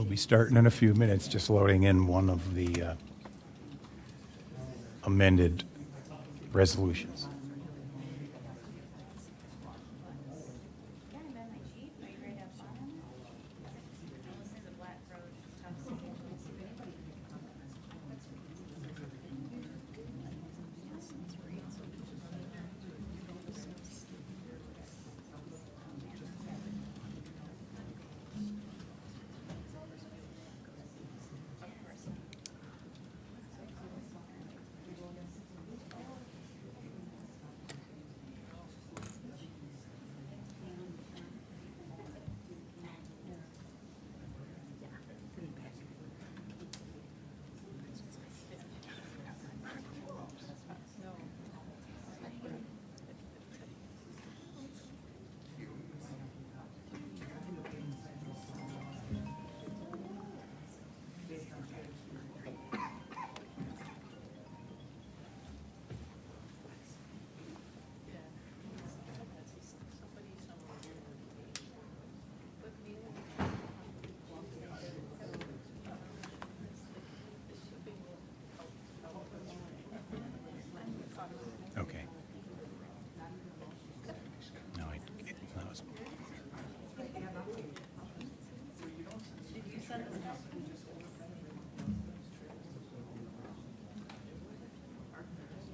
We'll be starting in a few minutes, just loading in one of the amended resolutions. Okay. No, that was.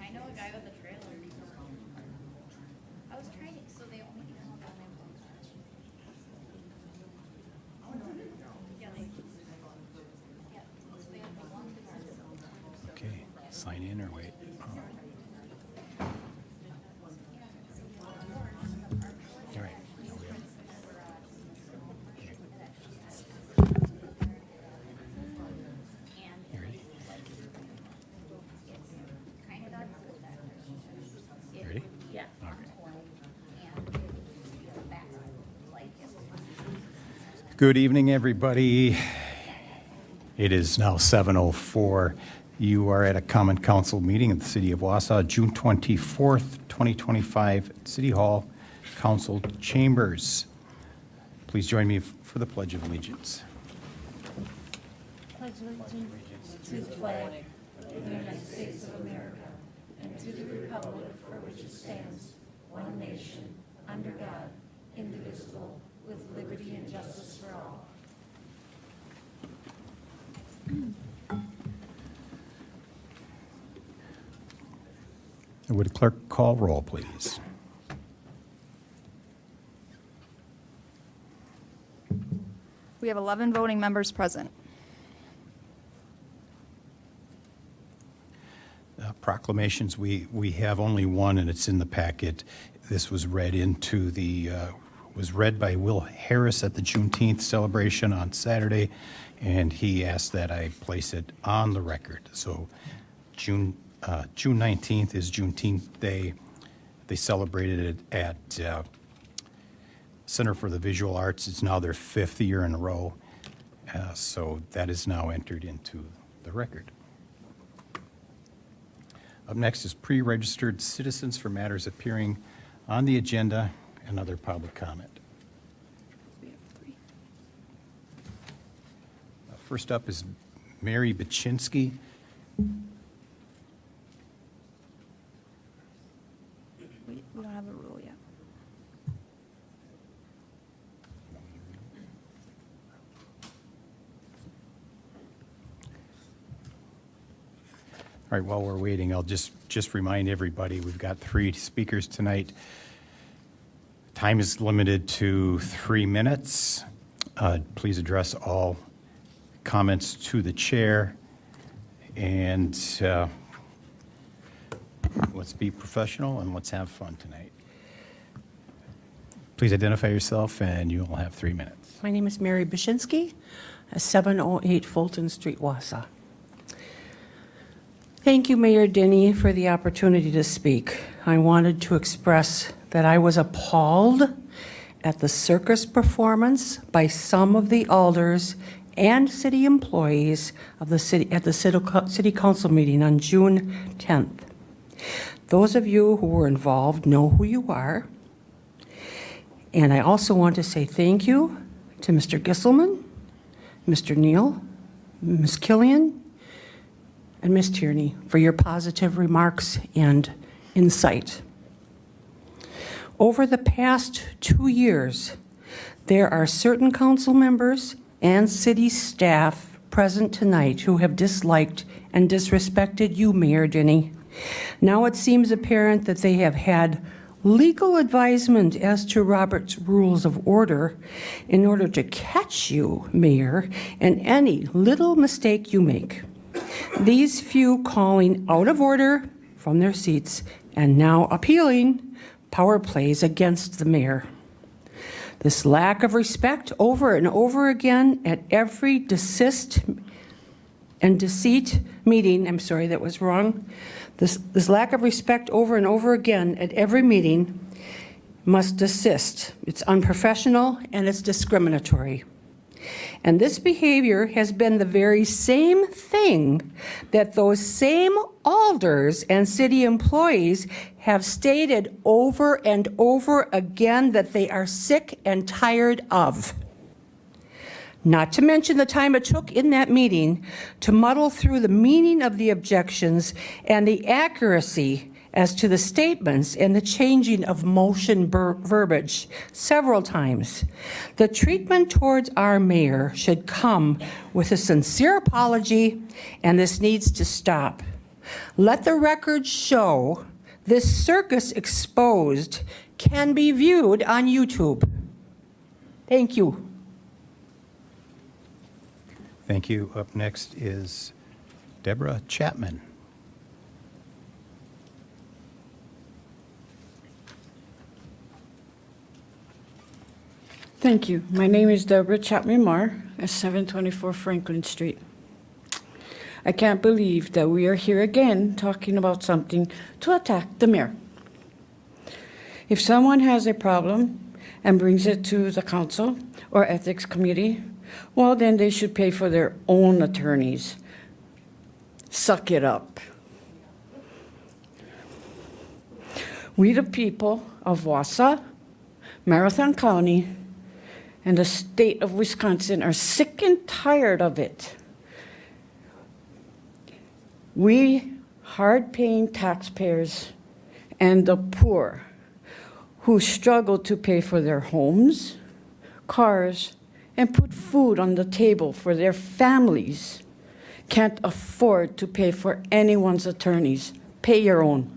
I know a guy with a trailer. I was trying it, so they only have one Yeah, so they have the one that's Okay, sign in or wait? Oh. All right. No, we have- You ready? kind of done with that. You ready? Yeah. Okay. And the back, like, Good evening, everybody. It is now 7:04. You are at a Common Council meeting in the City of Wausau, June 24th, 2025, at City Hall Council Chambers. Please join me for the Pledge of Allegiance. Pledge allegiance to the flag of the United States of America and to the republic for which it stands, one nation, under God, indivisible, with liberty and justice for all. Would clerk call roll, please? We have 11 voting members present. Proclamations, we have only one, and it's in the packet. This was read into the, was read by Will Harris at the Juneteenth celebration on Saturday, and he asked that I place it on the record. So June 19th is Juneteenth Day. They celebrated it at Center for the Visual Arts. It's now their 5th year in a row. So that is now entered into the record. Up next is pre-registered citizens for matters appearing on the agenda and other public comment. We have 3. First up is Mary Baczynski. We don't have a rule yet. All right, while we're waiting, I'll just remind everybody, we've got 3 speakers tonight. Time is limited to 3 minutes. Please address all comments to the chair. And let's be professional and let's have fun tonight. Please identify yourself and you'll have 3 minutes. My name is Mary Baczynski, 708 Fulton Street, Wausau. Thank you, Mayor Denny, for the opportunity to speak. I wanted to express that I was appalled at the circus performance by some of the alders and city employees of the city at the city council meeting on June 10th. Those of you who were involved know who you are. And I also want to say thank you to Mr. Gisselman Mr. Neal, Ms. Killian, and Ms. Tierney for your positive remarks and insight. Over the past 2 years, there are certain council members and city staff present tonight who have disliked and disrespected you, Mayor Denny. Now it seems apparent that they have had legal advisement as to Robert's Rules of Order in order to catch you, Mayor, in any little mistake you make. These few calling out of order from their seats and now appealing power plays against the mayor. This lack of respect over and over again at every deceit meeting, I'm sorry, that was wrong. This lack of respect over and over again at every meeting must desist. It's unprofessional and it's discriminatory. And this behavior has been the very same thing that those same alders and city employees have stated over and over again that they are sick and tired of. Not to mention the time it took in that meeting to muddle through the meaning of the objections and the accuracy as to the statements and the changing of motion verbiage several times. The treatment towards our mayor should come with a sincere apology, and this needs to stop. Let the record show this circus exposed can be viewed on YouTube. Thank you. Thank you. Up next is Deborah Chapman. Thank you. My name is Deborah Chapman Marr at 724 Franklin Street. I can't believe that we are here again talking about something to attack the mayor. If someone has a problem and brings it to the council or ethics committee, well, then they should pay for their own attorneys. Suck it up. We, the people of Wausau, Marathon County, and the state of Wisconsin are sick and tired of it. We, hard-paying taxpayers and the poor who struggle to pay for their homes, cars, and put food on the table for their families, can't afford to pay for anyone's attorneys. Pay your own.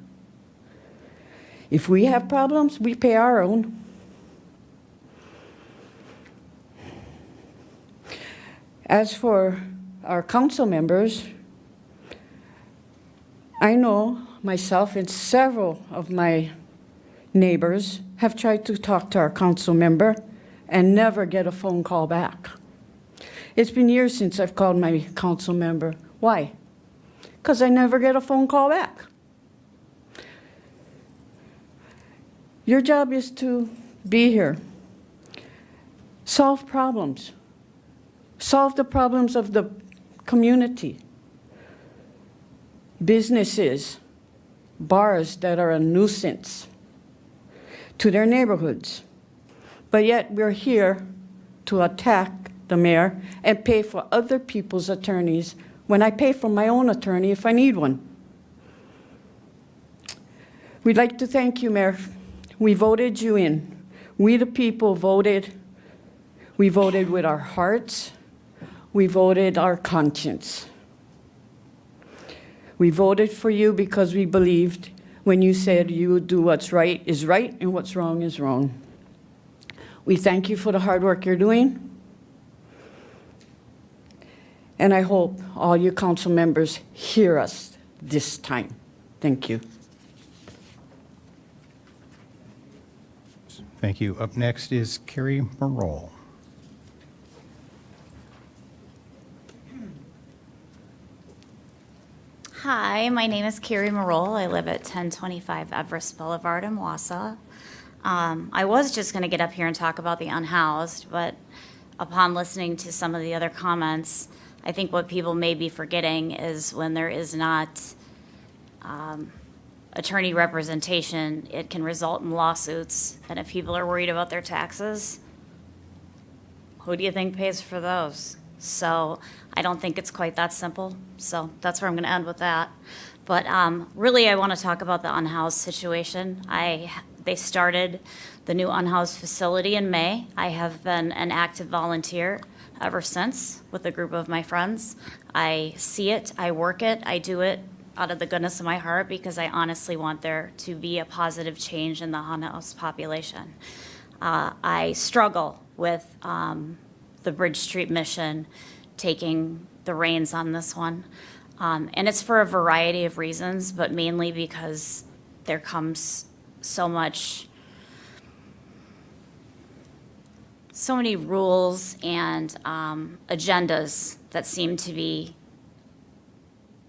If we have problems, we pay our own. As for our council members, I know myself and several of my neighbors have tried to talk to our council member and never get a phone call back. It's been years since I've called my council member. Why? Because I never get a phone call back. Your job is to be here, solve problems. Solve the problems of the community. Businesses, bars that are a nuisance to their neighborhoods. But yet we're here to attack the mayor and pay for other people's attorneys when I pay for my own attorney if I need one. We'd like to thank you, Mayor. We voted you in. We, the people, voted. We voted with our hearts. We voted our conscience. We voted for you because we believed when you said you would do what's right is right and what's wrong is wrong. We thank you for the hard work you're doing. And I hope all you council members hear us this time. Thank you. Thank you. Up next is Carrie Morrow. Hi, my name is Carrie Marole. I live at 1025 Everest Boulevard in Wausau. I was just going to get up here and talk about the unhoused, but upon listening to some of the other comments, I think what people may be forgetting is when there is not attorney representation, it can result in lawsuits. And if people are worried about their taxes, who do you think pays for those? So I don't think it's quite that simple. So that's where I'm going to end with that. But really, I want to talk about the unhoused situation. They started the new unhoused facility in May. I have been an active volunteer ever since with a group of my friends. I see it, I work it, I do it out of the goodness of my heart because I honestly want there to be a positive change in the unhoused population. I struggle with the Bridge Street mission taking the reins on this one. And it's for a variety of reasons, but mainly because there comes so many rules and agendas that seem to be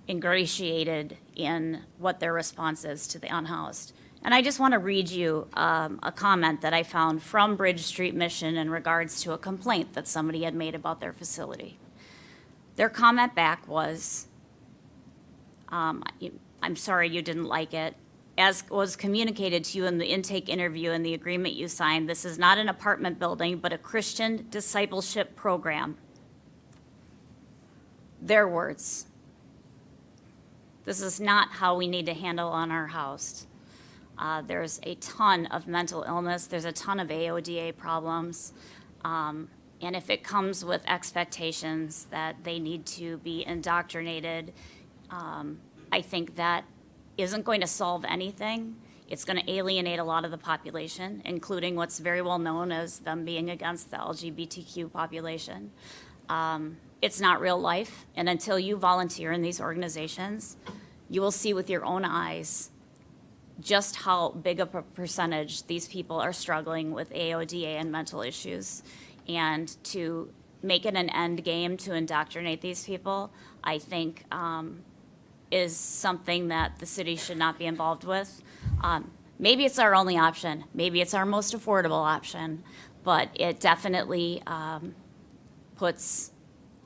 ingratiated in what their response is to the unhoused. And I just want to read you a comment that I found from Bridge Street Mission in regards to a complaint that somebody had made about their facility. Their comment back was, I'm sorry you didn't like it. As was communicated to you in the intake interview and the agreement you signed, this is not an apartment building, but a Christian discipleship program. Their words. This is not how we need to handle unhoused. There's a ton of mental illness. There's a ton of AODA problems. And if it comes with expectations that they need to be indoctrinated, I think that isn't going to solve anything. It's going to alienate a lot of the population, including what's very well known as them being against the LGBTQ population. It's not real life, and until you volunteer in these organizations, you will see with your own eyes just how big of a percentage these people are struggling with AODA and mental issues. And to make it an end game to indoctrinate these people, I think is something that the city should not be involved with. Maybe it's our only option. Maybe it's our most affordable option, but it definitely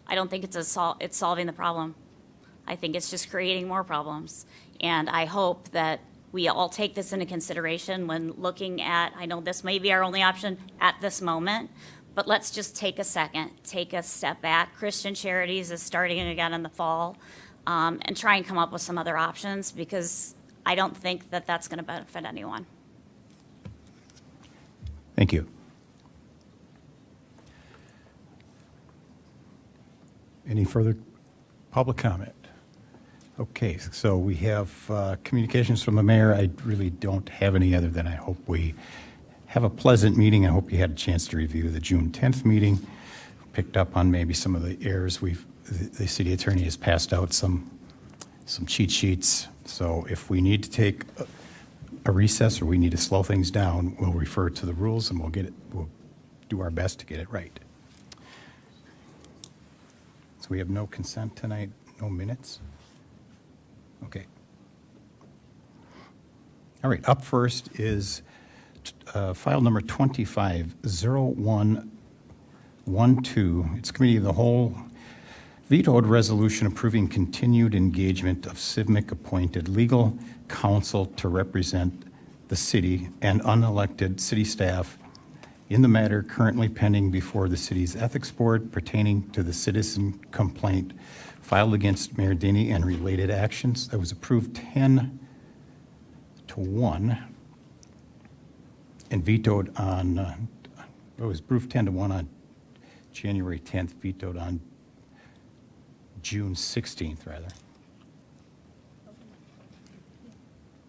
I don't think it's solving the problem. I think it's just creating more problems. And I hope that we all take this into consideration when looking at, I know this may be our only option at this moment, but let's just take a second, take a step back. Christian Charities is starting again in the fall, and try and come up with some other options, because I don't think that that's going to benefit anyone. Thank you. Any further public comment? Okay, so we have communications from the mayor. I really don't have any other than I hope we have a pleasant meeting. I hope you had a chance to review the June 10th meeting, picked up on maybe some of the errors the city attorney has passed out some cheat sheets. So if we need to take a recess or we need to slow things down, we'll refer to the rules and we'll do our best to get it right. So we have no consent tonight, no minutes? Okay. All right, up first is file number 250112. It's Committee of the Whole vetoed resolution approving continued engagement of CIVMIC-appointed legal counsel to represent the city and unelected city staff in the matter currently pending before the city's ethics board pertaining to the citizen complaint filed against Mayor Denny and related actions. That was approved 10-1 and vetoed on, it was approved 10-1 on January 10th, vetoed on June 16th, rather. It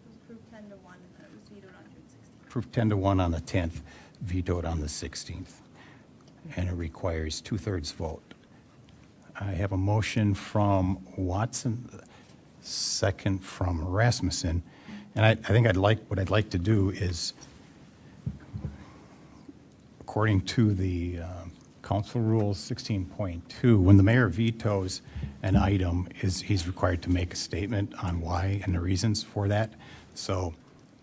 was approved 10 to 1, and then it was vetoed on June 16th. Approved 10-1 on the 10th, vetoed on the 16th. And it requires 2/3 vote. I have a motion from Watson, second from Rasmussen. And I think what I'd like to do is, according to the council rules 16.2, when the mayor vetoes an item, he's required to make a statement on why and the reasons for that. So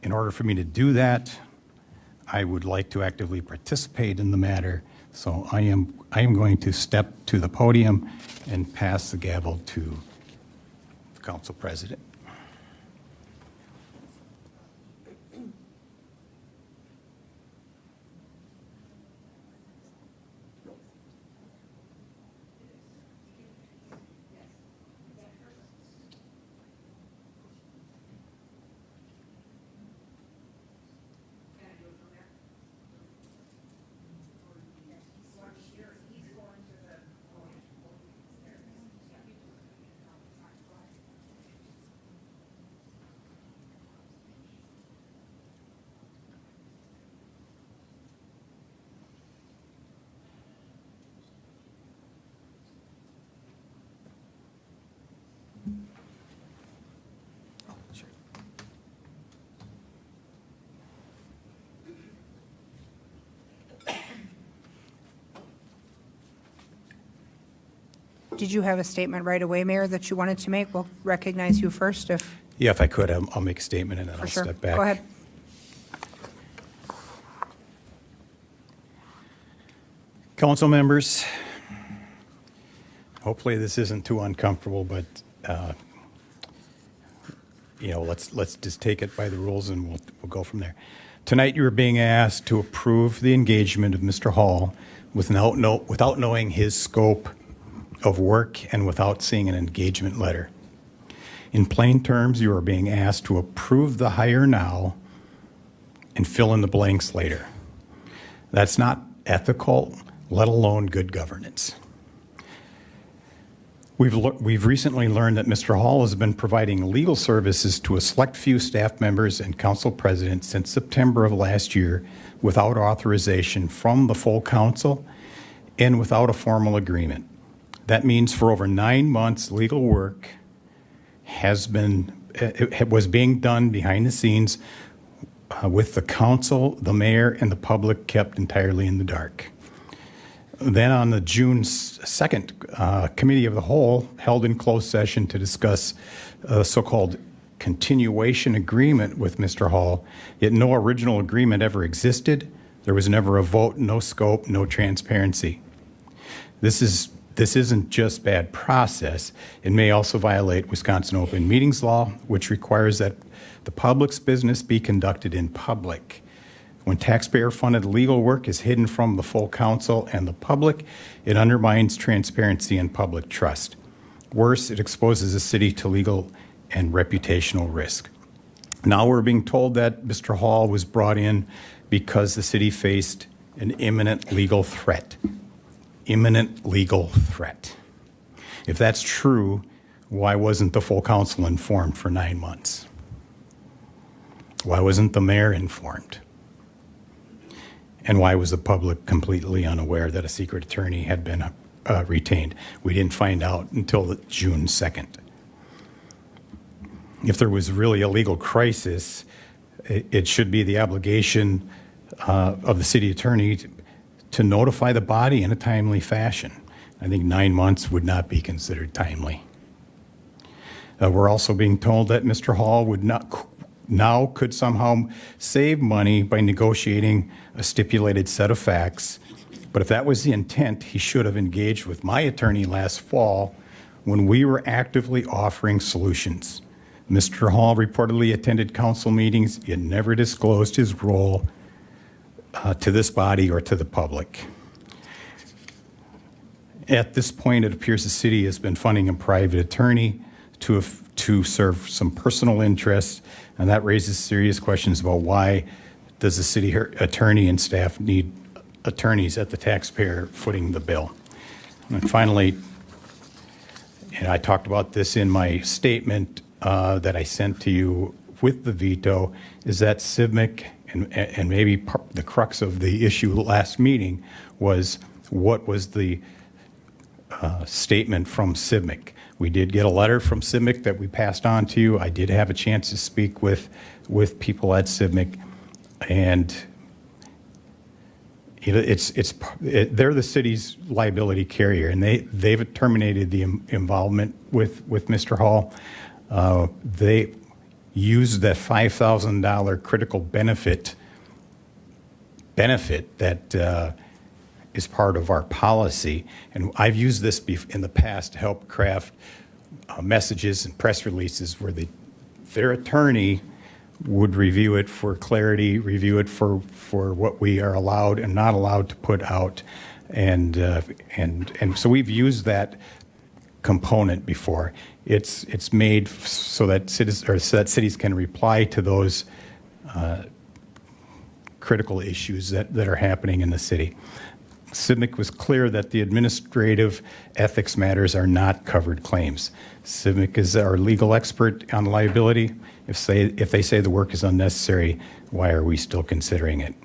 in order for me to do that, I would like to actively participate in the matter. So I am going to step to the podium and pass the gavel to the council president. Did you have a statement right away, Mayor, that you wanted to make? We'll recognize you first if, Yeah, if I could, I'll make a statement and then for I'll sure. step back. Go ahead. Council members, hopefully this isn't too uncomfortable, but, let's just take it by the rules and we'll go from there. Tonight, you are being asked to approve the engagement of Mr. Hall without knowing his scope of work and without seeing an engagement letter. In plain terms, you are being asked to approve the hire now and fill in the blanks later. That's not ethical, let alone good governance. We've recently learned that Mr. Hall has been providing legal services to a select few staff members and council president since September of last year without authorization from the full council and without a formal agreement. That means for over 9 months, legal work was being done behind the scenes with the council, the mayor, and the public kept entirely in the dark. Then on the June 2nd, Committee of the Whole held in closed session to discuss a so-called continuation agreement with Mr. Hall, yet no original agreement ever existed. There was never a vote, no scope, no transparency. This isn't just bad process. It may also violate Wisconsin Open Meetings Law, which requires that the public's business be conducted in public. When taxpayer-funded legal work is hidden from the full council and the public, it undermines transparency and public trust. Worse, it exposes the city to legal and reputational risk. Now we're being told that Mr. Hall was brought in because the city faced an imminent legal threat. Imminent legal threat. If that's true, why wasn't the full council informed for 9 months? Why wasn't the mayor informed? And why was the public completely unaware that a secret attorney had been retained? We didn't find out until June 2nd. If there was really a legal crisis, it should be the obligation of the city attorney to notify the body in a timely fashion. I think 9 months would not be considered timely. We're also being told that Mr. Hall could somehow save money by negotiating a stipulated set of facts. But if that was the intent, he should have engaged with my attorney last fall when we were actively offering solutions. Mr. Hall reportedly attended council meetings, yet never disclosed his role to this body or to the public. At this point, it appears the city has been funding a private attorney to serve some personal interests, and that raises serious questions about why does the city attorney and staff need attorneys at the taxpayer footing the bill. And finally, and I talked about this in my statement that I sent to you with the veto, is that CIVMIC, and maybe the crux of the issue last meeting was what was the statement from CIVMIC. We did get a letter from CIVMIC that we passed on to you. I did have a chance to speak with people at CIVMIC, and they're the city's liability carrier, and they've terminated the involvement with Mr. Hall. They used that $5,000 critical benefit that is part of our policy. And I've used this in the past to help craft messages and press releases where their attorney would review it for clarity, review it for what we are allowed and not allowed to put out. And so we've used that component before. It's made so that cities can reply to those critical issues that are happening in the city. CIVMIC was clear that the administrative ethics matters are not covered claims. CIVMIC is our legal expert on liability. If they say the work is unnecessary, why are we still considering it?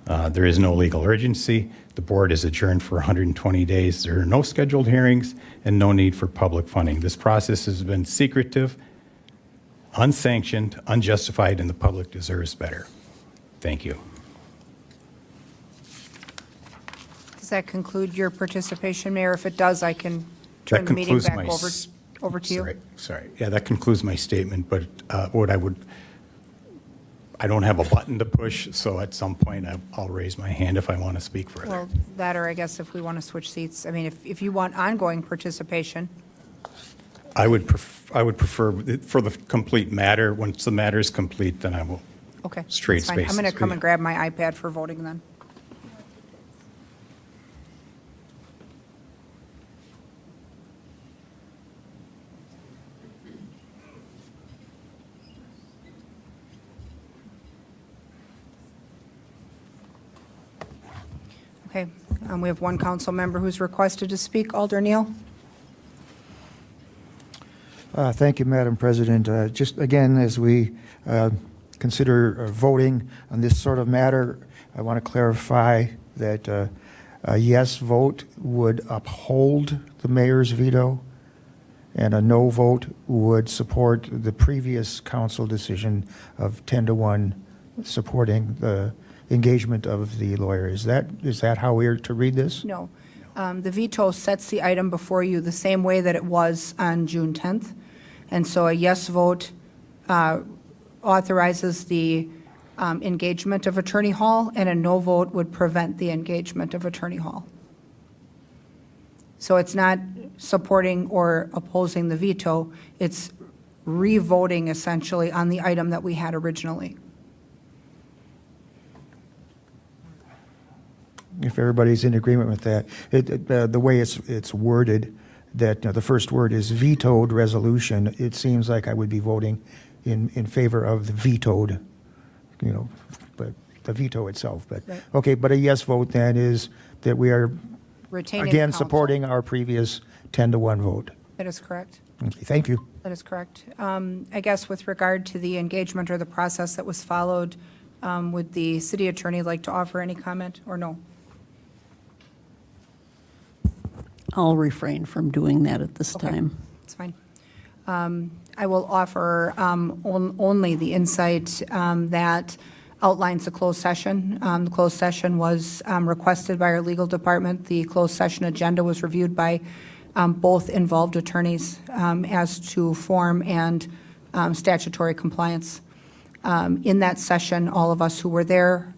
There is no legal urgency. The board is adjourned for 120 days. There are no scheduled hearings and no need for public funding. This process has been secretive, unsanctioned, unjustified, and the public deserves better. Thank you. Does that conclude your participation, Mayor? If it does, I can turn the meeting concludes back my over to you. Sorry. Yeah, that concludes my statement, but I don't have a button to push, so at some point I'll raise my hand if I want to speak further. Well, that, or I guess if we want to switch seats, I mean, if you want ongoing participation, I would prefer for the complete matter, once the matter is complete, then I will. okay. Straight that's fine. I'm going to spaces. come and grab my iPad for voting then. Okay, we have one council member who's requested to speak. Alder Neal? Thank you, Madam President. Just again, as we consider voting on this sort of matter, I want to clarify that a yes vote would uphold the mayor's veto, and a no vote would support the previous council decision of 10-1 supporting the engagement of the lawyer. Is that how we're to read this? No. The veto sets the item before you the same way that it was on June 10th. And so a yes vote authorizes the engagement of Attorney Hall, and a no vote would prevent the engagement of Attorney Hall. So it's not supporting or opposing the veto, it's re-voting essentially on the item that we had originally. If everybody's in agreement with that, the way it's worded, that the first word is vetoed resolution, it seems like I would be voting in favor of the vetoed, but the veto itself. But Right. okay, but a yes vote then is that we are Retaining again counsel. supporting our previous 10-1 vote. That is correct. Okay, thank you. That is correct. I guess with regard to the engagement or the process that was followed, would the city attorney like to offer any comment or no? I'll refrain from doing that at this Okay. time. That's fine. I will offer only the insight that outlines the closed session. The closed session was requested by our legal department. The closed session agenda was reviewed by both involved attorneys as to form and statutory compliance. In that session, all of us who were there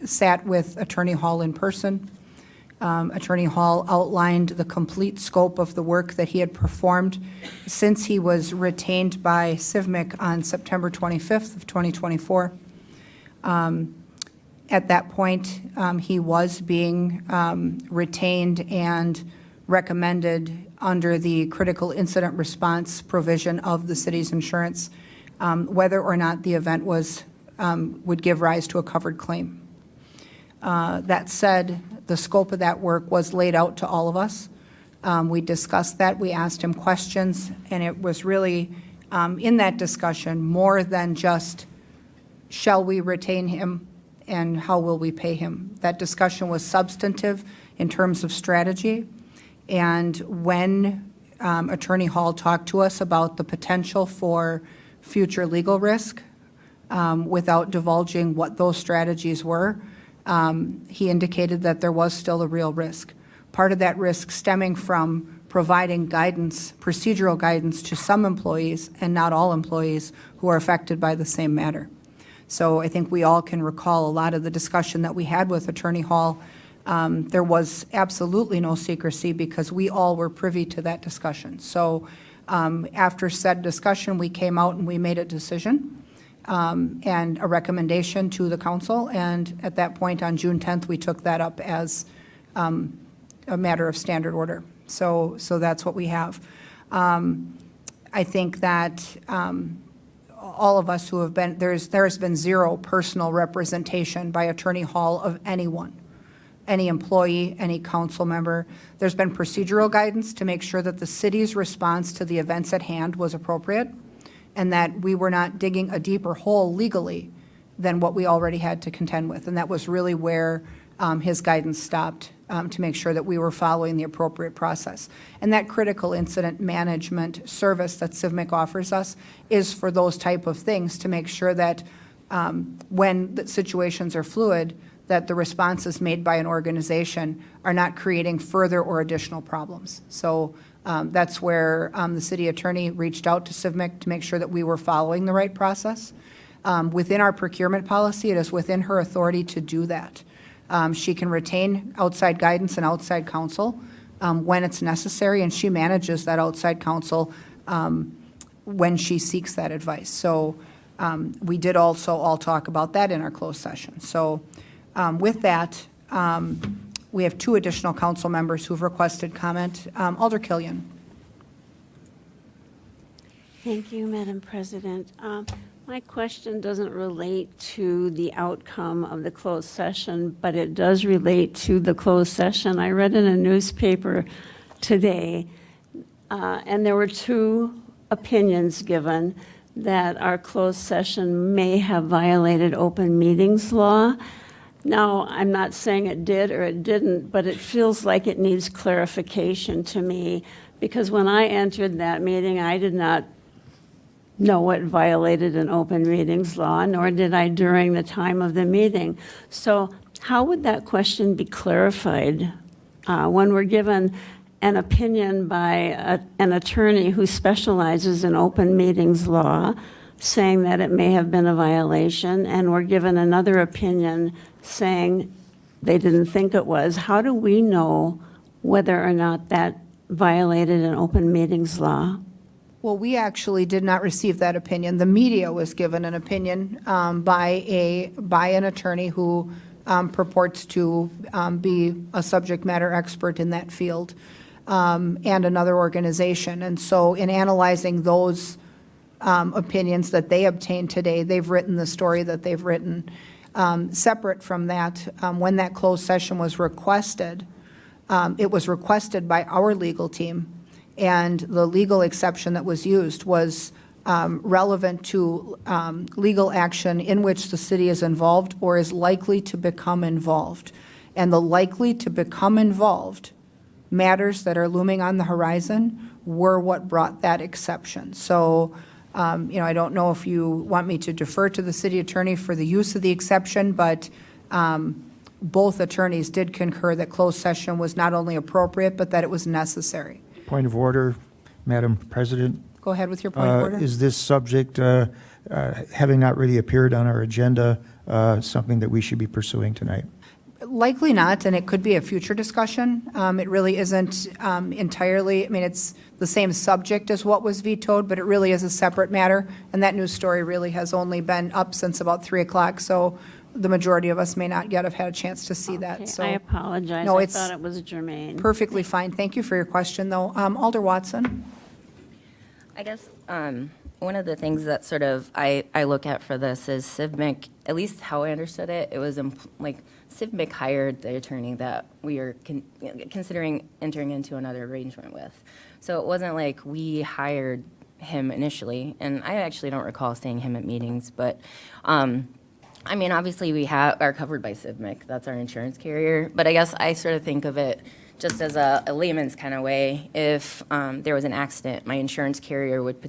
sat with Attorney Hall in person. Attorney Hall outlined the complete scope of the work that he had performed since he was retained by CIVMIC on September 25th of 2024. At that point, he was being retained and recommended under the critical incident response provision of the city's insurance, whether or not the event would give rise to a covered claim. That said, the scope of that work was laid out to all of us. We discussed that, we asked him questions, and it was really, in that discussion, more than just, shall we retain him and how will we pay him? That discussion was substantive in terms of strategy. And when Attorney Hall talked to us about the potential for future legal risk, without divulging what those strategies were, he indicated that there was still a real risk. Part of that risk stemming from providing guidance, procedural guidance to some employees and not all employees who are affected by the same matter. So I think we all can recall a lot of the discussion that we had with Attorney Hall. There was absolutely no secrecy because we all were privy to that discussion. So after said discussion, we came out and we made a decision. And a recommendation to the council, and at that point on June 10th, we took that up as a matter of standard order. So that's what we have. I think that all of us who have been, there has been zero personal representation by Attorney Hall of anyone, any employee, any council member. There's been procedural guidance to make sure that the city's response to the events at hand was appropriate, and that we were not digging a deeper hole legally than what we already had to contend with. And that was really where his guidance stopped, to make sure that we were following the appropriate process. And that critical incident management service that CIVMIC offers us is for those type of things, to make sure that when the situations are fluid, that the responses made by an organization are not creating further or additional problems. So that's where the city attorney reached out to CIVMIC to make sure that we were following the right process. Within our procurement policy, it is within her authority to do that. She can retain outside guidance and outside counsel when it's necessary, and she manages that outside counsel when she seeks that advice. So we did also all talk about that in our closed session. So with that, we have 2 additional council members who've requested comment. Alder Killian. Thank you, Madam President. My question doesn't relate to the outcome of the closed session, but it does relate to the closed session. I read in a newspaper today, and there were 2 opinions given that our closed session may have violated open meetings law. Now, I'm not saying it did or it didn't, but it feels like it needs clarification to me, because when I entered that meeting, I did not know what violated an open meetings law, nor did I during the time of the meeting. So how would that question be clarified when we're given an opinion by an attorney who specializes in open meetings law saying that it may have been a violation, and we're given another opinion saying they didn't think it was? How do we know whether or not that violated an open meetings law? Well, we actually did not receive that opinion. The media was given an opinion by an attorney who purports to be a subject matter expert in that field, and another organization. And so in analyzing those opinions that they obtained today, they've written the story that they've written. Separate from that, when that closed session was requested, it was requested by our legal team, and the legal exception that was used was relevant to legal action in which the city is involved or is likely to become involved. And the likely to become involved matters that are looming on the horizon were what brought that exception. So, I don't know if you want me to defer to the city attorney for the use of the exception, but both attorneys did concur that closed session was not only appropriate, but that it was necessary. Point of order, Madam President. Go ahead with your point of order. Is this subject, having not really appeared on our agenda, something that we should be pursuing tonight? Likely not, and it could be a future discussion. It really isn't entirely, it's the same subject as what was vetoed, but it really is a separate matter, and that news story really has only been up since about 3 o'clock, so the majority of us may not yet have had a chance to see that. Okay, So I apologize. No, I it's thought it was germane. perfectly fine. Thank you for your question, though. Alder Watson? I guess one of the things that sort of I look at for this is CIVMIC, at least how I understood it, it was CIVMIC hired the attorney that we are considering entering into another arrangement with. So it wasn't like we hired him initially, and I actually don't recall seeing him at meetings, but obviously we are covered by CIVMIC, that's our insurance carrier, but I guess I sort of think of it just as a layman's kind of way. If there was an accident, my insurance carrier would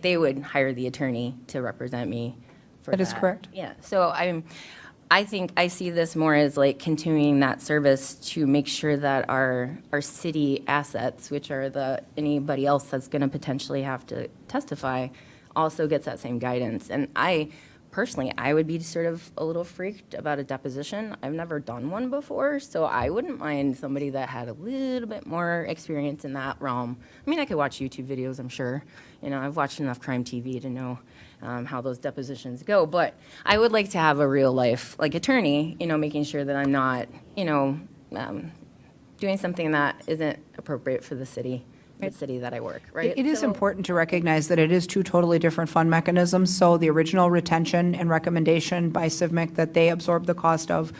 they would hire the attorney to represent me for that. That is correct. Yeah, so I think I see this more as continuing that service to make sure that our city assets, which are anybody else that's going to potentially have to testify, also gets that same guidance. And personally, I would be sort of a little freaked about a deposition. I've never done one before, so I wouldn't mind somebody that had a little bit more experience in that realm. I could watch YouTube videos, I'm sure. I've watched enough crime TV to know how those depositions go, but I would like to have a real life attorney, making sure that I'm not, doing something that isn't appropriate for the city that I work, right? It is important to recognize that it is 2 totally different fund mechanisms. So the original retention and recommendation by CIVMIC that they absorbed the cost of,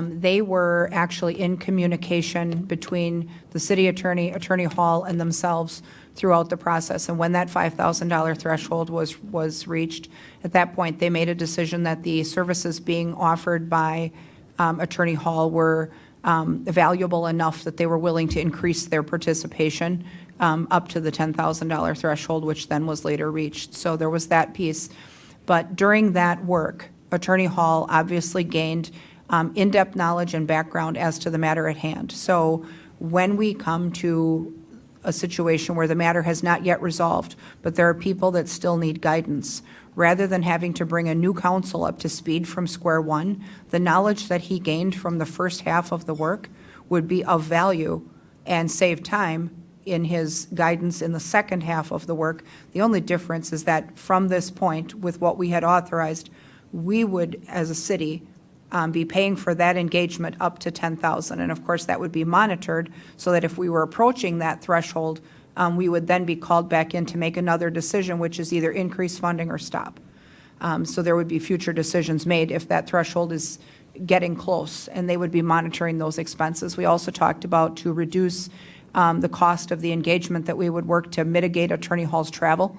they were actually in communication between the city attorney, Attorney Hall, and themselves throughout the process. And when that $5,000 threshold was reached, at that point, they made a decision that the services being offered by Attorney Hall were valuable enough that they were willing to increase their participation up to the $10,000 threshold, which then was later reached. So there was that piece. But during that work, Attorney Hall obviously gained in-depth knowledge and background as to the matter at hand. So when we come to a situation where the matter has not yet resolved, but there are people that still need guidance, rather than having to bring a new counsel up to speed from square one, the knowledge that he gained from the first half of the work would be of value and save time in his guidance in the second half of the work. The only difference is that from this point, with what we had authorized, we would, as a city, be paying for that engagement up to 10,000. And of course, that would be monitored so that if we were approaching that threshold, we would then be called back in to make another decision, which is either increase funding or stop. So there would be future decisions made if that threshold is getting close, and they would be monitoring those expenses. We also talked about to reduce the cost of the engagement, that we would work to mitigate Attorney Hall's travel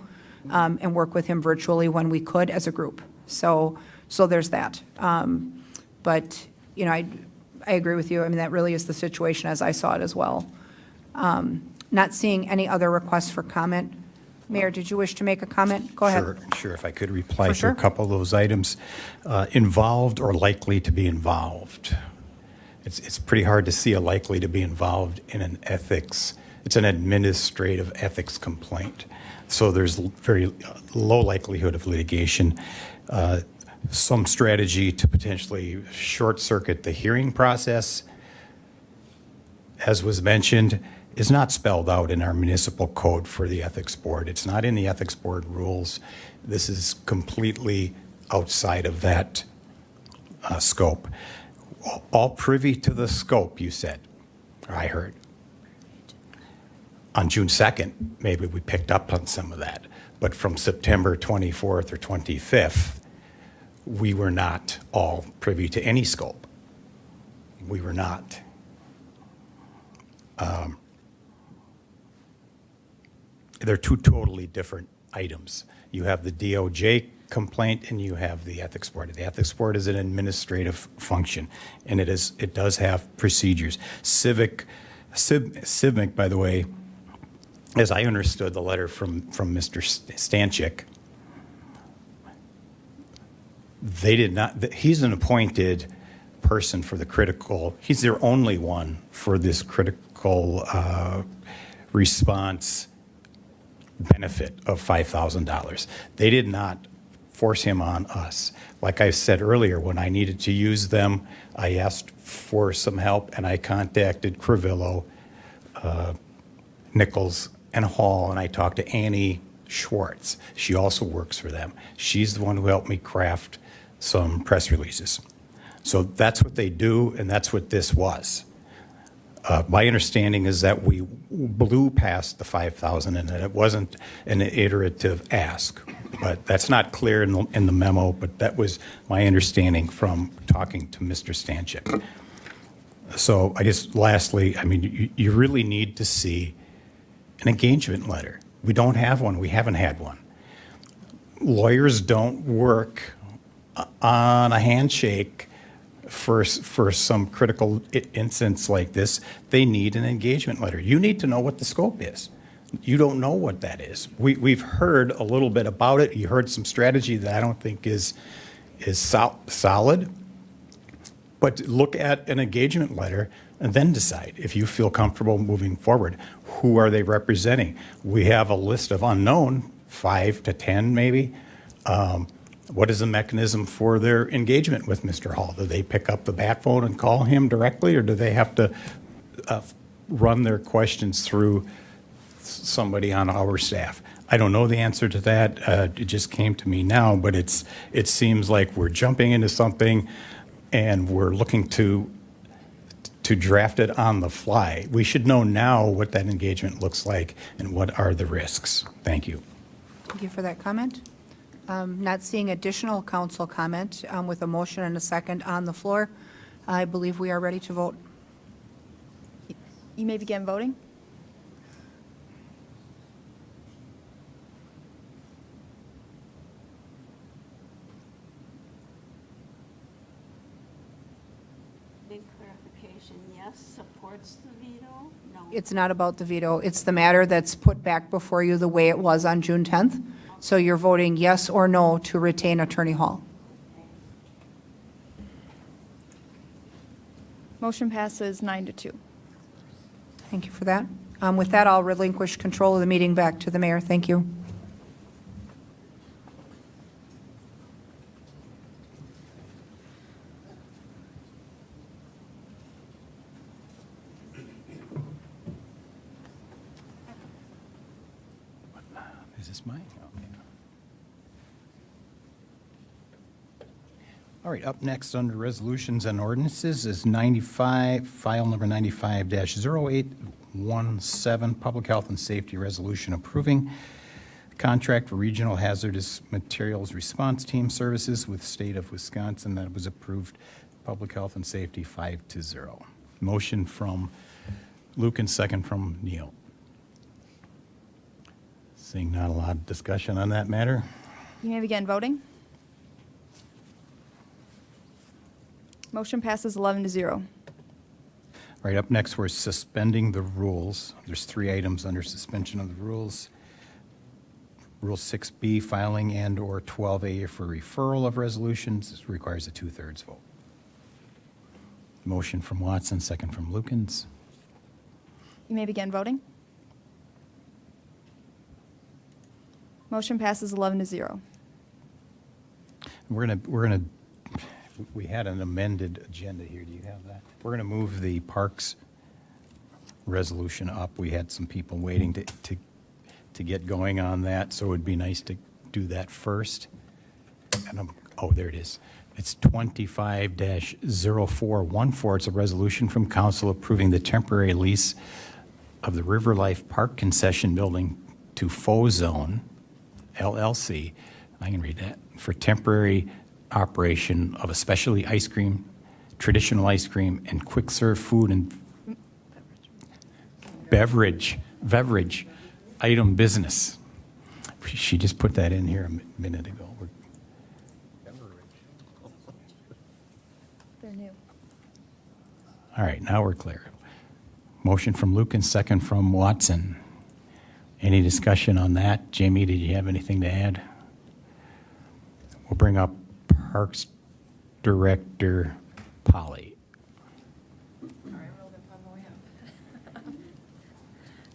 and work with him virtually when we could as a group. So there's that. But, you know, I agree with you. I mean, that really is the situation as I saw it as well. Not seeing any other requests for comment. Mayor, did you wish to make a comment? Go ahead. Sure, if I could reply For to sure. a couple of those items. Involved or likely to be involved. It's pretty hard to see a likely to be involved in an ethics, it's an administrative ethics complaint. So there's very low likelihood of litigation. Some strategy to potentially short-circuit the hearing process, as was mentioned, is not spelled out in our municipal code for the ethics board. It's not in the ethics board rules. This is completely outside of that scope. All privy to the scope, you said, or I heard. On June 2nd, maybe we picked up on some of that. But from September 24th or 25th, we were not all privy to any scope. We were not. They're two totally different items. You have the DOJ complaint and you have the ethics board. The ethics board is an administrative function, and it does have procedures. Civic, by the way, as I understood the letter from Mr. Stanchik, they did not, he's an appointed person for the critical, he's their only one for this critical response benefit of $5,000. They did not force him on us. Like I said earlier, when I needed to use them, I asked for some help and I contacted Crivillo, Nichols, and Hall, and I talked to Annie Schwartz. She also works for them. She's the one who helped me craft some press releases. So that's what they do, and that's what this was. My understanding is that we blew past the 5,000 and that it wasn't an iterative ask. But that's not clear in the memo, but that was my understanding from talking to Mr. Stanchik. So I guess lastly, I mean, you really need to see an engagement letter. We don't have one. We haven't had one. Lawyers don't work on a handshake for some critical instance like this. They need an engagement letter. You need to know what the scope is. You don't know what that is. We've heard a little bit about it. You heard some strategy that I don't think is solid. But look at an engagement letter and then decide if you feel comfortable moving forward. Who are they representing? We have a list of unknown, 5 to 10 maybe. What is the mechanism for their engagement with Mr. Hall? Do they pick up the bat phone and call him directly, or do they have to run their questions through somebody on our staff? I don't know the answer to that. It just came to me now, but it seems like we're jumping into something and we're looking to draft it on the fly. We should know now what that engagement looks like and what are the risks. Thank you. Thank you for that comment. Not seeing additional council comment with a motion and a second on the floor, I believe we are ready to vote. You may begin voting. Big clarification, yes, supports the veto? No. It's not about the veto. It's the matter that's put back before you the way it was on June 10th. So you're voting yes or no to retain Attorney Hall. Motion passes 9-2. Thank you for that. With that, I'll relinquish control of the meeting back to the mayor. Thank you. Is this mine? Oh, yeah. All right, up next under resolutions and ordinances is 95, file number 95-0817, Public Health and Safety Resolution approving contract for Regional Hazardous Materials Response Team Services with State of Wisconsin. That was approved, Public Health and Safety 5-0. Motion from Luke and second from Neal. Seeing not a lot of discussion on that matter. You may begin voting. Motion passes 11-0. All right, up next, we're suspending the rules. There's 3 items under suspension of the rules. Rule 6B, filing and/or 12A for referral of resolutions. This requires a 2/3 vote. Motion from Watson, second from Lukens. You may begin voting. Motion passes 11-0. We had an amended agenda here. Do you have that? We're going to move the Parks resolution up. We had some people waiting to get going on that, so it would be nice to do that first. And there it is. It's 25-0414. It's a resolution from council approving the temporary lease of the River Life Park concession building to Wausau LLC. I can read that. For temporary operation of a specialty ice cream, traditional ice cream, and quick serve food and beverage item business. She just put that in here a minute ago. They're new. All right, now we're clear. Motion from Luke and second from Watson. Any discussion on that? Jamie, did you have anything to add? We'll bring up Parks Director Polly.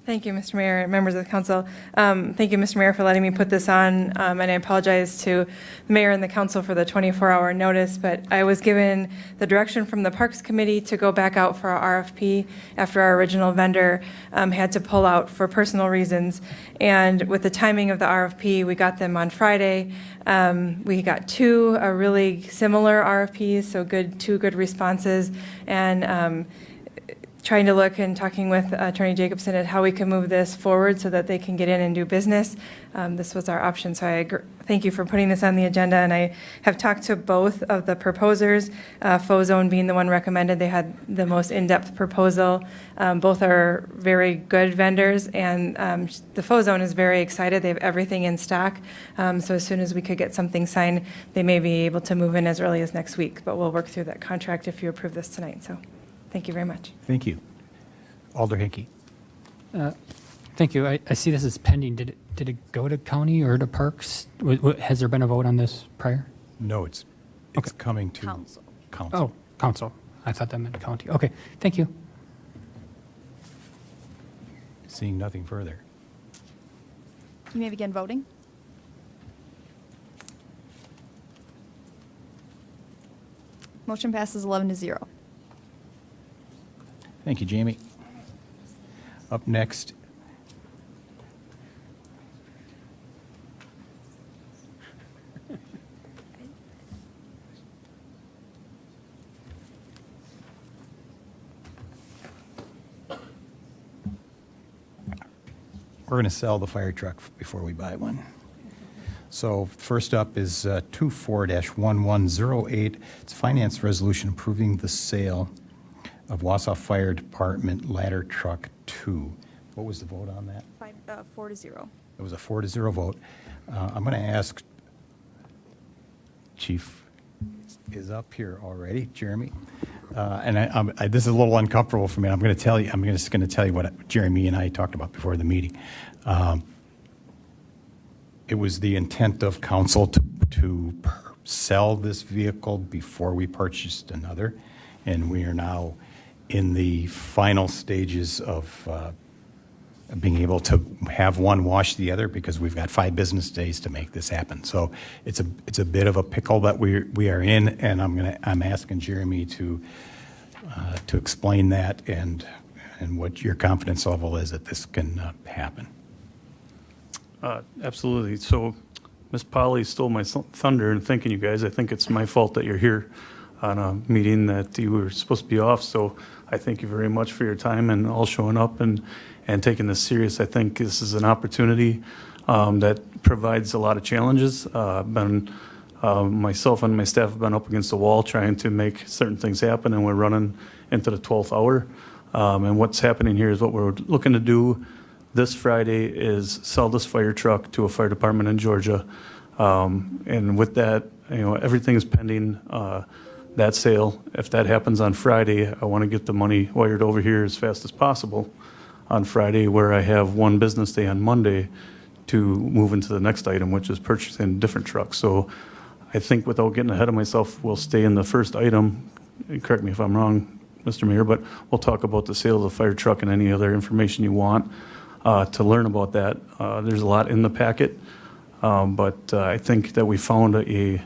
Thank you, Mr. Mayor, and members of the council. Thank you, Mr. Mayor, for letting me put this on, and I apologize to the mayor and the council for the 24-hour notice, but I was given the direction from the Parks Committee to go back out for our RFP after our original vendor had to pull out for personal reasons. And with the timing of the RFP, we got them on Friday. We got 2 really similar RFPs, so two good responses, and trying to look and talking with Attorney Jacobson at how we can move this forward so that they can get in and do business. This was our option, so I thank you for putting this on the agenda, and I have talked to both of the proposers, Fozone being the one recommended. They had the most in-depth proposal. Both are very good vendors, and the Fozone is very excited. They have everything in stock, so as soon as we could get something signed, they may be able to move in as early as next week, but we'll work through that contract if you approve this tonight, so. Thank you very much. Thank you. Alder Hickey. Thank you. I see this is pending. Did it go to county or to parks? Has there been a vote on this prior? No, it's coming to Council. Oh, council. I thought that meant county. Okay, thank you. Seeing nothing further. You may begin voting. Motion passes 11-0. Thank you, Jamie. Up next, we're going to sell the fire truck before we buy one. So first up is 24-1108. It's a finance resolution approving the sale of Wausau Fire Department Ladder Truck 2. What was the vote on that? 4-0. It was a 4-0 vote. I'm going to ask, Chief is up here already, Jeremy. And this is a little uncomfortable for me. I'm just going to tell you what Jeremy and I talked about before the meeting. It was the intent of council to sell this vehicle before we purchased another, and we are now in the final stages of being able to have one wash the other because we've got 5 business days to make this happen. So it's a bit of a pickle that we are in, and I'm asking Jeremy to explain that and what your confidence level is that this can happen. Absolutely. So Ms. Polly stole my thunder in thanking you guys. I think it's my fault that you're here on a meeting that you were supposed to be off. So I thank you very much for your time and all showing up and taking this serious. I think this is an opportunity that provides a lot of challenges. Myself and my staff have been up against the wall trying to make certain things happen, and we're running into the 12th hour. And what's happening here is what we're looking to do this Friday is sell this fire truck to a fire department in Georgia. And with that, everything is pending that sale. If that happens on Friday, I want to get the money wired over here as fast as possible on Friday, where I have one business day on Monday to move into the next item, which is purchasing a different truck. So I think without getting ahead of myself, we'll stay in the first item. Correct me if I'm wrong, Mr. Mayor, but we'll talk about the sale of the fire truck and any other information you want to learn about that. There's a lot in the packet, but I think that we found a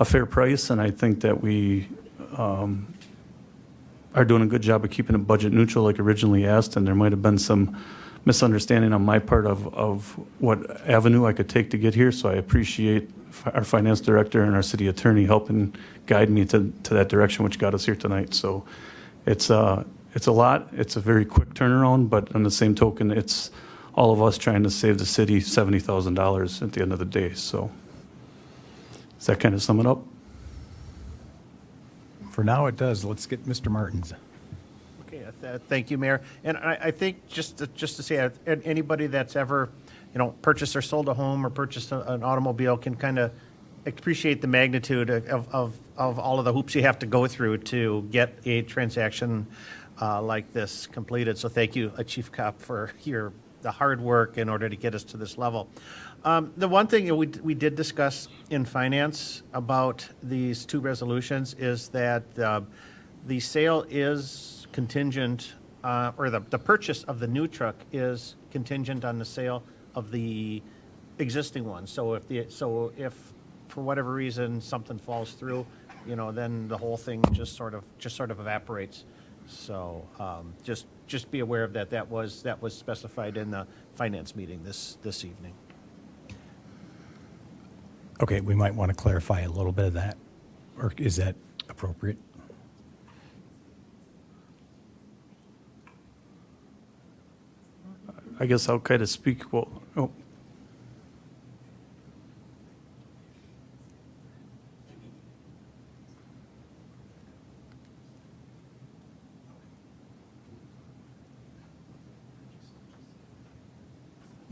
fair price, and I think that we are doing a good job of keeping it budget neutral like originally asked, and there might have been some misunderstanding on my part of what avenue I could take to get here, so I appreciate our finance director and our city attorney helping guide me to that direction, which got us here tonight. So it's a lot. It's a very quick turnaround, but on the same token, it's all of us trying to save the city $70,000 at the end of the day. So does that kind of sum it up? For now, it does. Let's get Mr. Martins. Okay, thank you, Mayor. And I think just to say, anybody that's ever, purchased or sold a home or purchased an automobile can kind of appreciate the magnitude of all of the hoops you have to go through to get a transaction like this completed. So thank you, Chief Kopp, for the hard work in order to get us to this level. The one thing we did discuss in finance about these 2 resolutions is that the sale is contingent, or the purchase of the new truck is contingent on the sale of the existing one. So if for whatever reason something falls through, then the whole thing just sort of evaporates. So just be aware of that. That was specified in the finance meeting this evening. Okay, we might want to clarify a little bit of that, or is that appropriate? I guess I'll kind of speak. Well, oh.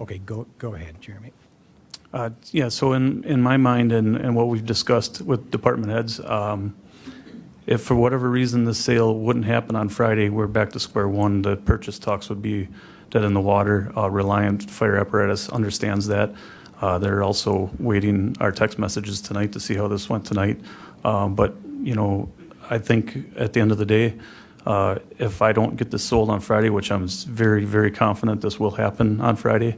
Okay, go ahead, Jeremy. Yeah, so in my mind and what we've discussed with department heads, if for whatever reason the sale wouldn't happen on Friday, we're back to square one. The purchase talks would be dead in the water. Reliant Fire Apparatus understands that. They're also waiting our text messages tonight to see how this went tonight. But, I think at the end of the day, if I don't get this sold on Friday, which I'm very, very confident this will happen on Friday,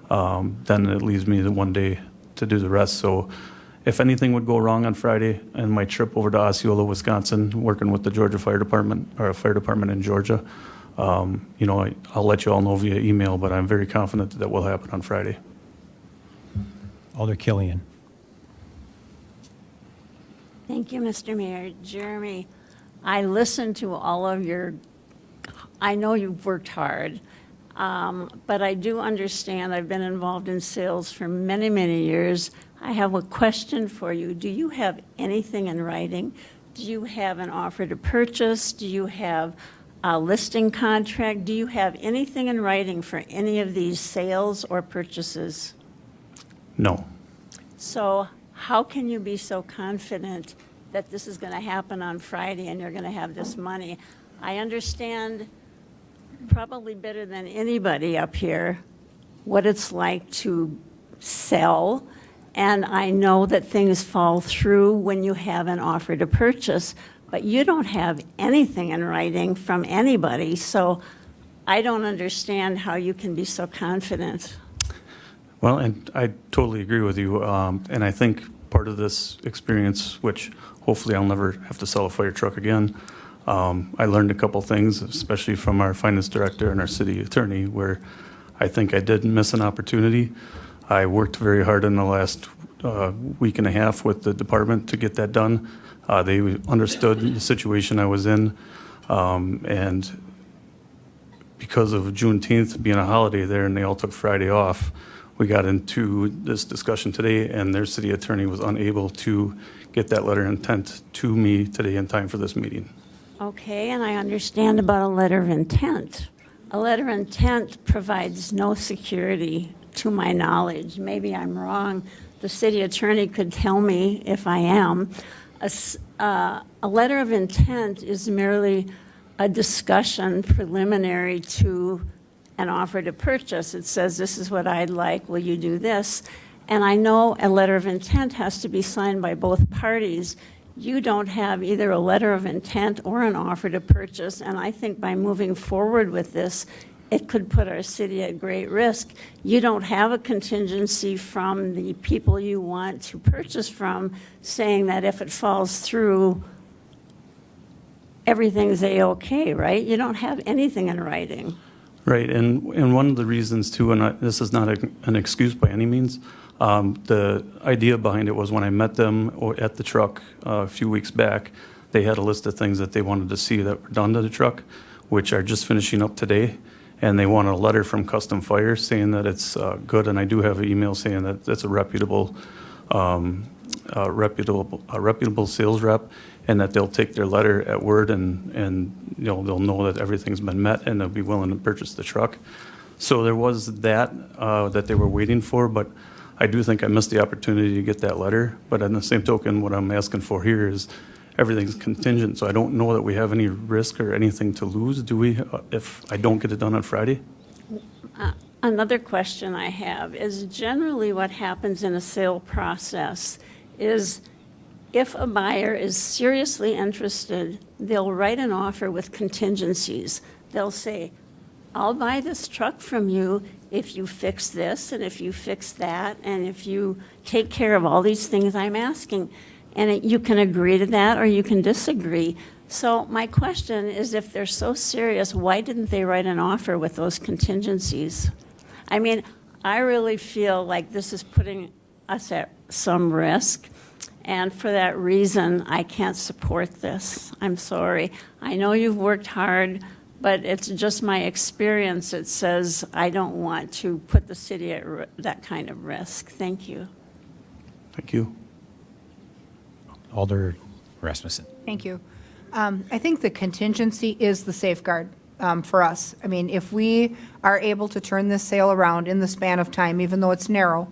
then it leaves me the one day to do the rest. So if anything would go wrong on Friday and my trip over to Osceola, Wisconsin, working with the Georgia Fire Department, or a fire department in Georgia, I'll let you all know via email, but I'm very confident that will happen on Friday. Alder Killian. Thank you, Mr. Mayor. Jeremy, I listened to all of I know you've worked hard, but I do understand. I've been involved in sales for many, many years. I have a question for you. Do you have anything in writing? Do you have an offer to purchase? Do you have a listing contract? Do you have anything in writing for any of these sales or purchases? No. So how can you be so confident that this is going to happen on Friday and you're going to have this money? I understand probably better than anybody up here what it's like to sell, and I know that things fall through when you have an offer to purchase, but you don't have anything in writing from anybody, so I don't understand how you can be so confident. Well, and I totally agree with you. And I think part of this experience, which hopefully I'll never have to sell a fire truck again, I learned a couple things, especially from our finance director and our city attorney, where I think I did miss an opportunity. I worked very hard in the last week and a half with the department to get that done. They understood the situation I was in, and because of Juneteenth being a holiday there and they all took Friday off, we got into this discussion today, and their city attorney was unable to get that letter of intent to me today in time for this meeting. Okay, and I understand about a letter of intent. A letter of intent provides no security, to my knowledge. Maybe I'm wrong. The city attorney could tell me if I am. A letter of intent is merely a discussion preliminary to an offer to purchase. It says, this is what I'd like, will you do this? And I know a letter of intent has to be signed by both parties. You don't have either a letter of intent or an offer to purchase, and I think by moving forward with this, it could put our city at great risk. You don't have a contingency from the people you want to purchase from saying that if it falls through, everything's A-okay, right? You don't have anything in writing. Right, and one of the reasons too, and this is not an excuse by any means, the idea behind it was when I met them at the truck a few weeks back, they had a list of things that they wanted to see that were done to the truck, which are just finishing up today, and they want a letter from Custom Fire saying that it's good, and I do have an email saying that it's a reputable sales rep, and that they'll take their letter at word, and you know, they'll know that everything's been met, and they'll be willing to purchase the truck. So there was that that they were waiting for, but I do think I missed the opportunity to get that letter. But on the same token, what I'm asking for here is everything's contingent, so I don't know that we have any risk or anything to lose, do we, if I don't get it done on Friday? Another question I have is generally what happens in a sale process is if a buyer is seriously interested, they'll write an offer with contingencies. They'll say, I'll buy this truck from you if you fix this and if you fix that and if you take care of all these things I'm asking. And you can agree to that or you can disagree. So my question is, if they're so serious, why didn't they write an offer with those contingencies? I mean, I really feel like this is putting us at some risk. And for that reason, I can't support this. I'm sorry. I know you've worked hard, but it's just my experience that says I don't want to put the city at that kind of risk. Thank you. Thank you. Alder Rasmussen. Thank you. I think the contingency is the safeguard for us. I mean, if we are able to turn this sale around in the span of time, even though it's narrow,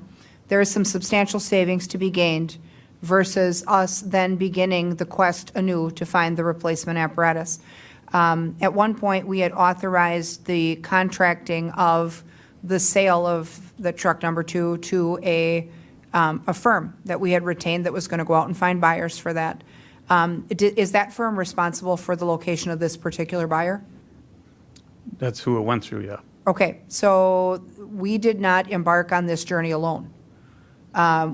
there is some substantial savings to be gained versus us then beginning the quest anew to find the replacement apparatus. At one point, we had authorized the contracting of the sale of the truck number 2 to a firm that we had retained that was going to go out and find buyers for that. Is that firm responsible for the location of this particular buyer? That's who it went through, yeah. Okay, so we did not embark on this journey alone.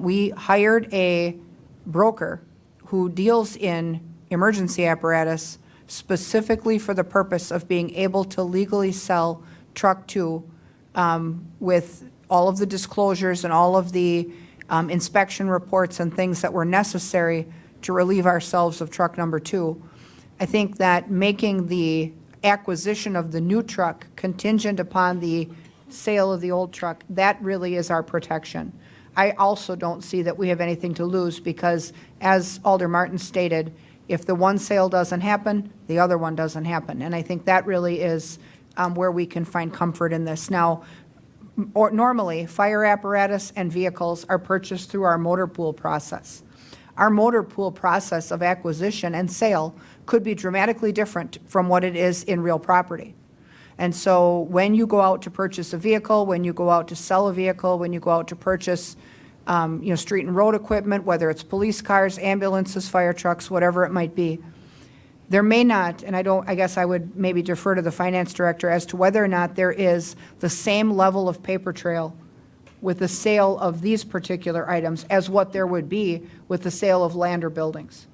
We hired a broker who deals in emergency apparatus specifically for the purpose of being able to legally sell truck 2 with all of the disclosures and all of the inspection reports and things that were necessary to relieve ourselves of truck number 2. I think that making the acquisition of the new truck contingent upon the sale of the old truck, that really is our protection. I also don't see that we have anything to lose because, as Alder Martin stated, if the one sale doesn't happen, the other one doesn't happen. And I think that really is where we can find comfort in this. Now, normally, fire apparatus and vehicles are purchased through our motor pool process. Our motor pool process of acquisition and sale could be dramatically different from what it is in real property. And so when you go out to purchase a vehicle, when you go out to sell a vehicle, when you go out to purchase street and road equipment, whether it's police cars, ambulances, fire trucks, whatever it might be, There may not, and I guess I would maybe defer to the finance director as to whether or not there is the same level of paper trail with the sale of these particular items as what there would be with the sale of land or buildings.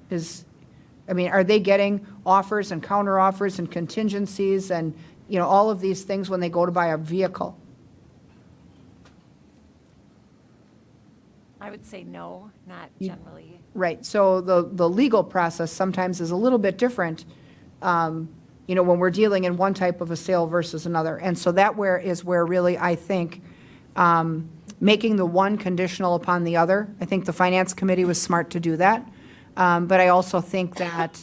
Are they getting offers and counter offers and contingencies and, all of these things when they go to buy a vehicle? I would say no, not generally. Right, so the legal process sometimes is a little bit different, when we're dealing in one type of a sale versus another. And so that is where really, I think, making the one conditional upon the other, I think the Finance Committee was smart to do that. But I also think that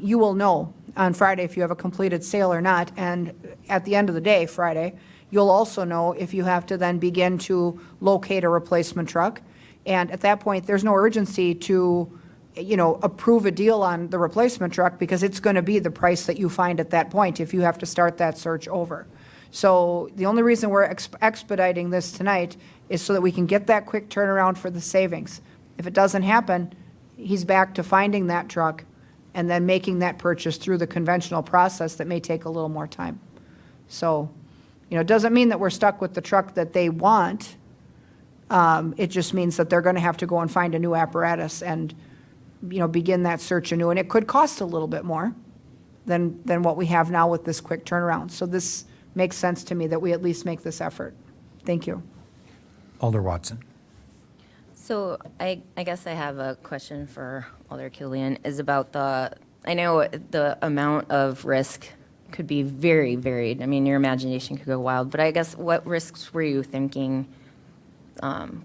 you will know on Friday if you have a completed sale or not. And at the end of the day, Friday, you'll also know if you have to then begin to locate a replacement truck. And at that point, there's no urgency to, approve a deal on the replacement truck because it's going to be the price that you find at that point if you have to start that search over. So the only reason we're expediting this tonight is so that we can get that quick turnaround for the savings. If it doesn't happen, he's back to finding that truck and then making that purchase through the conventional process that may take a little more time. So, it doesn't mean that we're stuck with the truck that they want. It just means that they're going to have to go and find a new apparatus and, begin that search anew. And it could cost a little bit more than what we have now with this quick turnaround. So this makes sense to me that we at least make this effort. Thank you. Alder Watson. So I guess I have a question for Alder Killian, is about I know the amount of risk could be very varied. I mean, your imagination could go wild, but I guess what risks were you thinking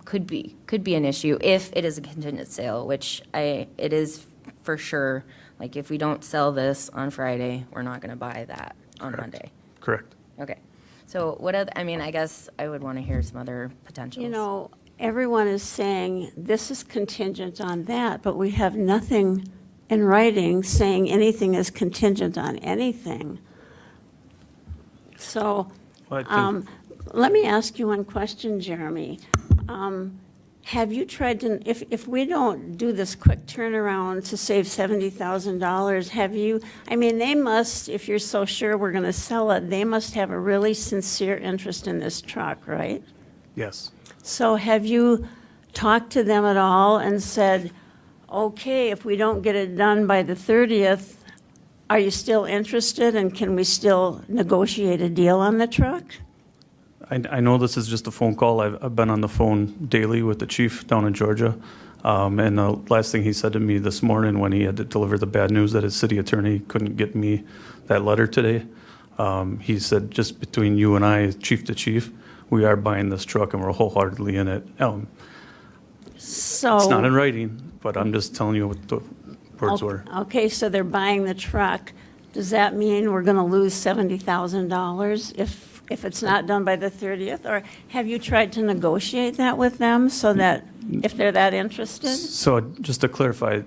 could be an issue if it is a contingent sale, which it is for sure. Like if we don't sell this on Friday, we're not going to buy that on Monday. Correct. Okay. So I guess I would want to hear some other potentials. Everyone is saying this is contingent on that, but we have nothing in writing saying anything is contingent on anything. So let me ask you one question, Jeremy. Have you tried to, if we don't do this quick turnaround to save $70,000, they must, if you're so sure we're going to sell it, they must have a really sincere interest in this truck, right? Yes. So have you talked to them at all and said, okay, if we don't get it done by the 30th, are you still interested and can we still negotiate a deal on the truck? I know this is just a phone call. I've been on the phone daily with the chief down in Georgia. And the last thing he said to me this morning when he had to deliver the bad news that his city attorney couldn't get me that letter today, he said, just between you and I, chief to chief, we are buying this truck and we're wholeheartedly in it. So it's not in writing, but I'm just telling you what the words were. Okay, so they're buying the truck. Does that mean we're going to lose $70,000 if it's not done by the 30th? Or have you tried to negotiate that with them so that if they're that interested? So just to clarify,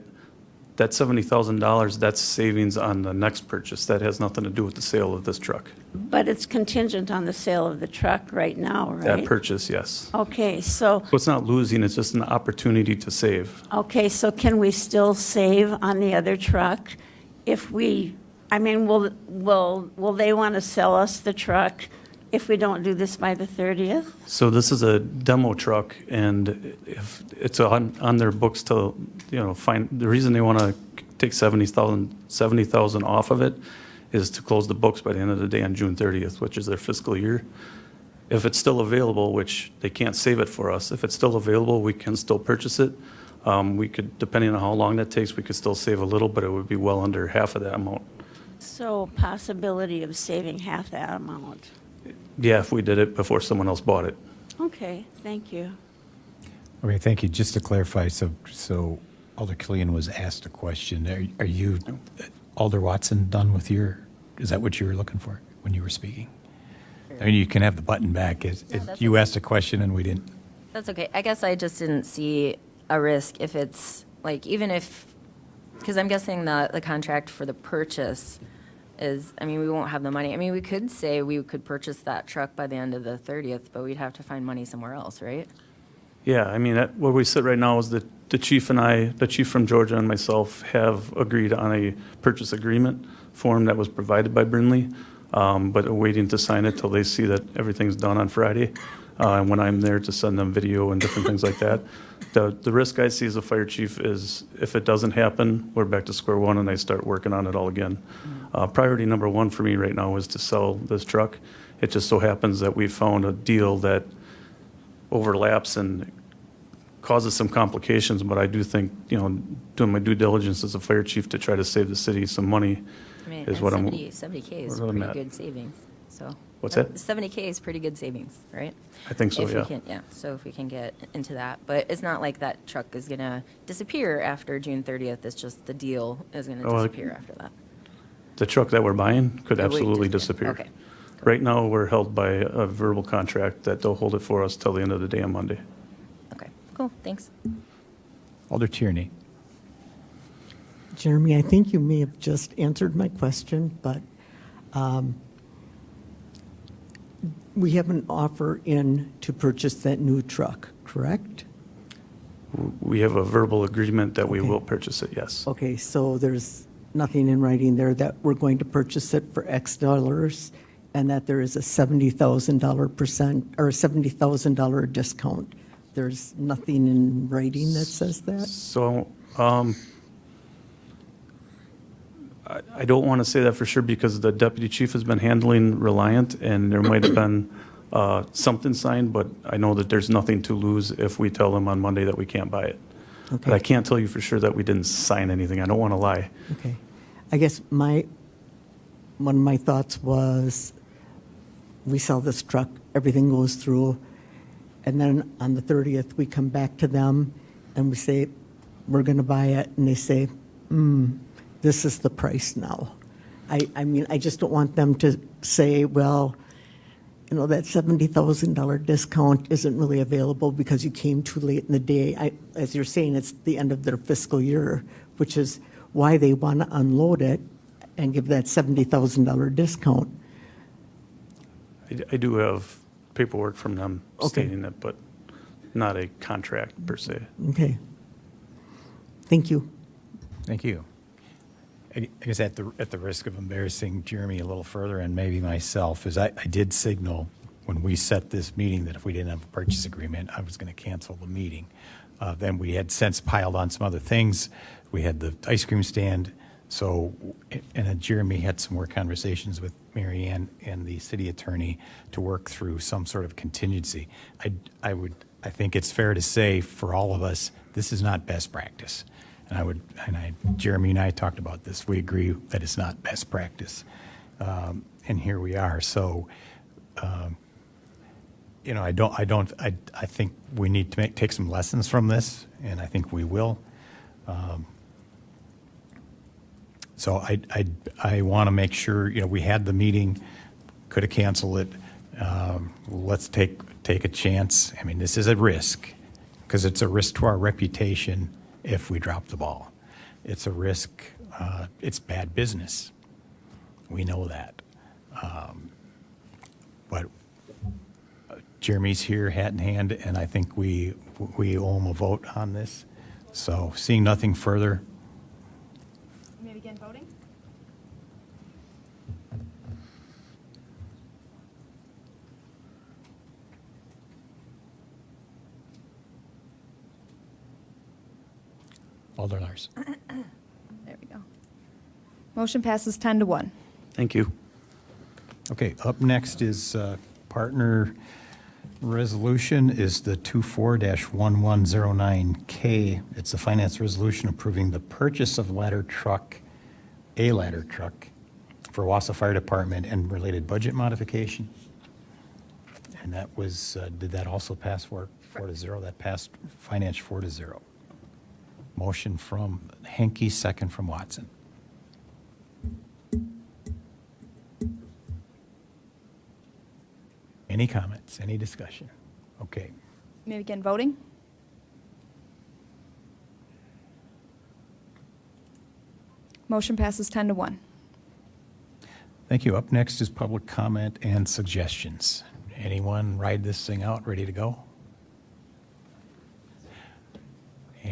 that $70,000, that's savings on the next purchase. That has nothing to do with the sale of this truck. But it's contingent on the sale of the truck right now, right? That purchase, yes. Okay, so So it's not losing, it's just an opportunity to save. Okay, so can we still save on the other truck if will they want to sell us the truck if we don't do this by the 30th? So this is a demo truck, and if it's on their books to, find, the reason they want to take $70,000 off of it is to close the books by the end of the day on June 30th, which is their fiscal year. If it's still available, which they can't save it for us, if it's still available, we can still purchase it. We could, depending on how long that takes, we could still save a little, but it would be well under half of that amount. So possibility of saving half that amount. Yeah, if we did it before someone else bought it. Okay, thank you. Okay, thank you. Just to clarify, so Alder Killian was asked a question. Are you, Alder Watson, done with is that what you were looking for when you were speaking? I mean, you can have the button back. You asked a question and we didn't. That's okay. I guess I just didn't see a risk if it's, because I'm guessing the contract for the purchase is, we won't have the money. We could say we could purchase that truck by the end of the 30th, but we'd have to find money somewhere else, right? Yeah, I mean, where we sit right now is that the chief and I, the chief from Georgia and myself have agreed on a purchase agreement form that was provided by Brinley, but are waiting to sign it till they see that everything's done on Friday. And when I'm there to send them video and different things like that. The risk I see as a fire chief is if it doesn't happen, we're back to square one and I start working on it all again. Priority number one for me right now is to sell this truck. It just so happens that we found a deal that overlaps and causes some complications, but I do think, doing my due diligence as a fire chief to try to save the city some money I mean, is and what 70K is what I'm pretty at. good savings, so. What's that? 70K is pretty good savings, right? I think so, If we yeah. can- Yeah, so if we can get into that, but it's not like that truck is gonna disappear after June 30th, it's just the deal is gonna Oh, disappear after that. The truck that we're buying could It would absolutely disappear. disappear. Okay. Right now, we're held by a verbal contract that they'll hold it for us till the end of the day on Monday. Okay, cool, thanks. Alder Tierney. Jeremy, I think you may have just answered my question, but we have an offer in to purchase that new truck, correct? We have a verbal agreement that we Okay. will purchase it, yes. Okay, so there's nothing in writing there that we're going to purchase it for X dollars and that there is a $70,000 or $70,000 discount. There's nothing in writing that says that? So, I don't want to say that for sure because the deputy chief has been handling Reliant and there might have been something signed, but I know that there's nothing to lose if we tell them on Monday that we can't buy it. But I can't tell you for sure that we didn't sign anything. I don't want to lie. Okay. I guess one of my thoughts was, we sell this truck, everything goes through, and then on the 30th, we come back to them and we say, we're going to buy it, and they say, this is the price now. I mean, I just don't want them to say, well, that $70,000 discount isn't really available because you came too late in the day. As you're saying, it's the end of their fiscal year, which is why they want to unload it and give that $70,000 discount. I do have paperwork from them Okay. stating it, but not a contract per se. Okay. Thank you. Thank you. I guess at the risk of embarrassing Jeremy a little further and maybe myself, is I did signal when we set this meeting that if we didn't have a purchase agreement, I was going to cancel the meeting. Then we had since piled on some other things. We had the ice cream stand. So, and then Jeremy had some more conversations with Mary Ann and the city attorney to work through some sort of contingency. I think it's fair to say for all of us, this is not best practice. Jeremy and I talked about this. We agree that it's not best practice. And here we are. So, I think we need to take some lessons from this, and I think we will. So I want to make sure, we had the meeting, could have canceled it. Let's take a chance. I mean, this is a risk, because it's a risk to our reputation if we drop the ball. It's a risk, it's bad business. We know that. But Jeremy's here, hat in hand, and I think we owe him a vote on this. So seeing nothing further, May we begin voting? Alder Lars. There we go. Motion passes 10-1. Thank you. Okay, up next is partner resolution is the 24-1109K. It's a finance resolution approving the purchase of a ladder truck for Wausau Fire Department and related budget modification. And that was, did that also pass 4-0? That passed finance 4-0. Motion from Henke, second from Watson. Any comments, any discussion? Okay. May we begin voting? Motion passes 10-1. Thank you. Up next is public comment and suggestions. Anyone ride this thing out, ready to go?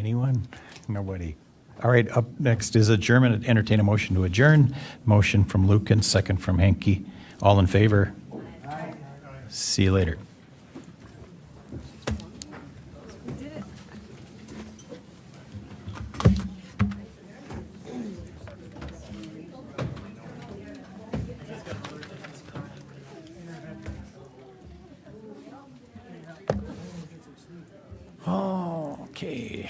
Anyone? Nobody. All right, up next is adjournment. Entertain a motion to adjourn. Motion from Lucan, second from Henke. All in favor? See you later. Okay.